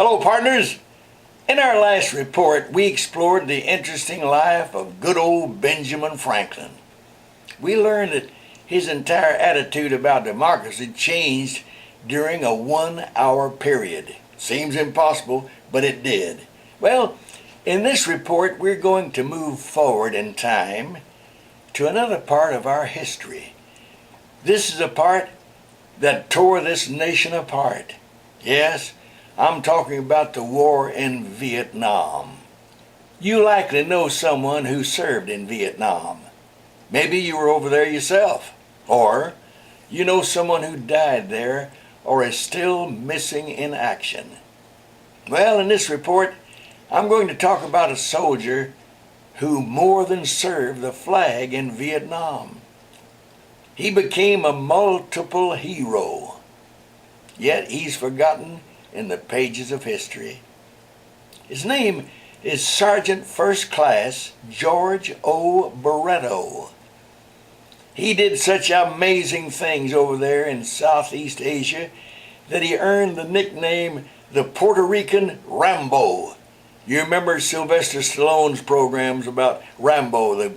Hello, partners. In our last report, we explored the interesting life of good old Benjamin Franklin. We learned that his entire attitude about democracy changed during a 1 hour period. Seems impossible, but it did. Well, in this report, we're going to move forward in time to another part of our history. This is a part that tore this nation apart. Yes, I'm talking about the war in Vietnam. You likely know someone who served in Vietnam. Maybe you were over there yourself, or you know someone who died there or is still missing in action. Well, in this report, I'm going to talk about a soldier who more than served the flag in Vietnam. He became a multiple hero, yet he's forgotten in the pages of history. His name is Sergeant First Class George O. Barreto. He did such amazing things over there in Southeast Asia that he earned the nickname the Puerto Rican Rambo. You remember Sylvester Stallone's programs about Rambo.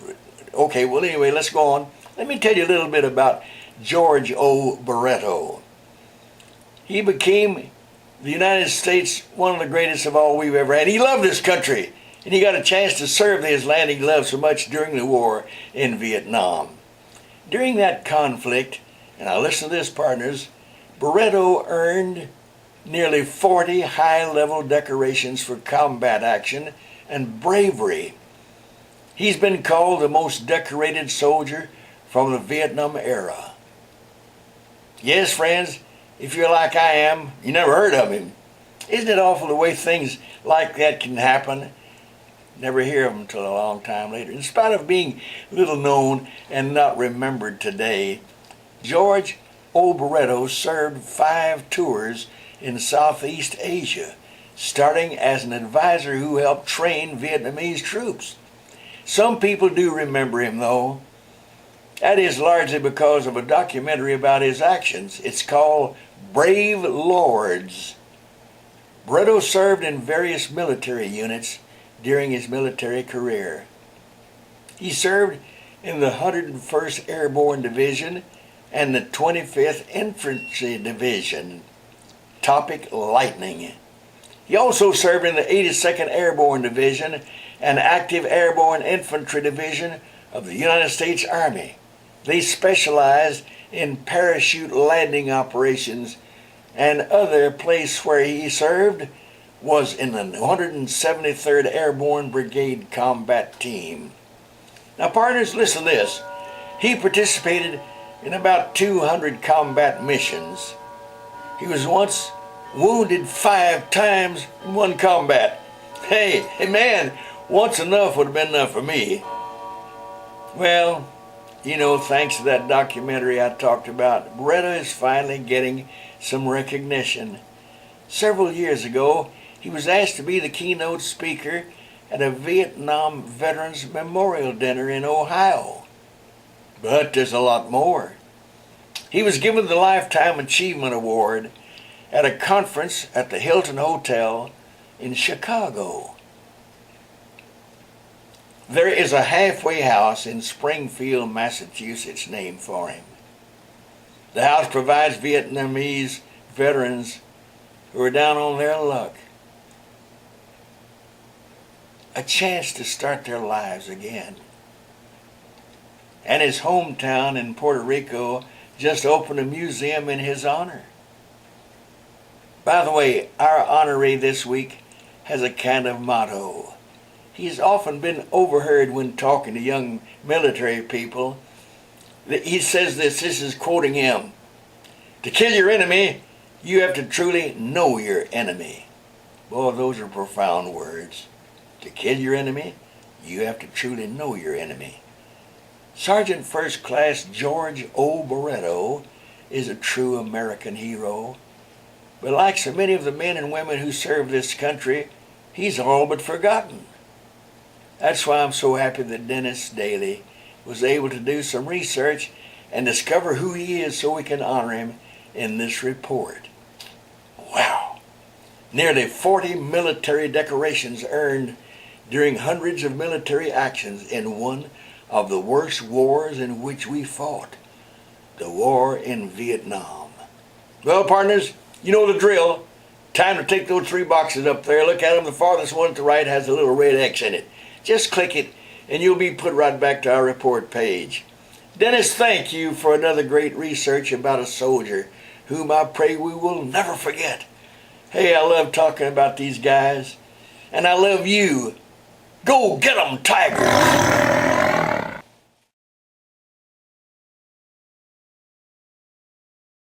Okay, well anyway, let's go on. Let me tell you a little bit about George O. Barreto. He became the United States one of the greatest of all we've ever had. He loved this country, and he got a chance to serve his land he loved so much during the war in Vietnam. During that conflict, and now listen to this, partners, Barreto earned nearly 40 high-level decorations for combat action and bravery. He's been called the most decorated soldier from the Vietnam era. Yes, friends, if you're like I am, you never heard of him. Isn't it awful the way things like that can happen? Never hear of him until a long time later. In spite of being little known and not remembered today, George O. Barreto served 5 tours in Southeast Asia, starting as an advisor who helped train Vietnamese troops. Some people do remember him, though. That is largely because of a documentary about his actions. It's called Brave Lords. Barreto served in various military units during his military career. He served in the 101st Airborne Division and the 25th Infantry Division. Topic: lightning. He also served in the 82nd Airborne Division and Active Airborne Infantry Division of the United States Army. They specialized in parachute landing operations, and other place where he served was in the 173rd Airborne Brigade Combat Team. Now, partners, listen to this. He participated in about 200 combat missions. He was once wounded 5 times in one combat. Hey man, once enough would have been enough for me. Well, you know, thanks to that documentary I talked about, Barreto is finally getting some recognition. Several years ago, he was asked to be the keynote speaker at a Vietnam Veterans Memorial Dinner in Ohio. But there's a lot more. He was given the Lifetime Achievement Award at a conference at the Hilton Hotel in Chicago. There is a halfway house in Springfield, Massachusetts named for him. The house provides Vietnamese veterans who are down on their luck a chance to start their lives again. And his hometown in Puerto Rico just opened a museum in his honor. By the way, our honoree this week has a kind of motto. He's often been overheard when talking to young military people. He says this is quoting him: "To kill your enemy, you have to truly know your enemy." Boy, those are profound words. To kill your enemy, you have to truly know your enemy. Sergeant First Class George O. Barreto is a true American hero. But like so many of the men and women who serve this country, he's all but forgotten. That's why I'm so happy that Dennis Daly was able to do some research and discover who he is so we can honor him in this report. Wow. nearly 40 military decorations earned during hundreds of military actions in one of the worst wars in which we fought, the war in Vietnam. Well, partners, you know the drill. Time to take those 3 boxes up there. Look at them. The farthest one at the right has a little red X in it. Just click it, and you'll be put right back to our report page. Dennis, thank you for another great research about a soldier whom I pray we will never forget. Hey, I love talking about these guys, and I love you. Go get 'em, Tigers!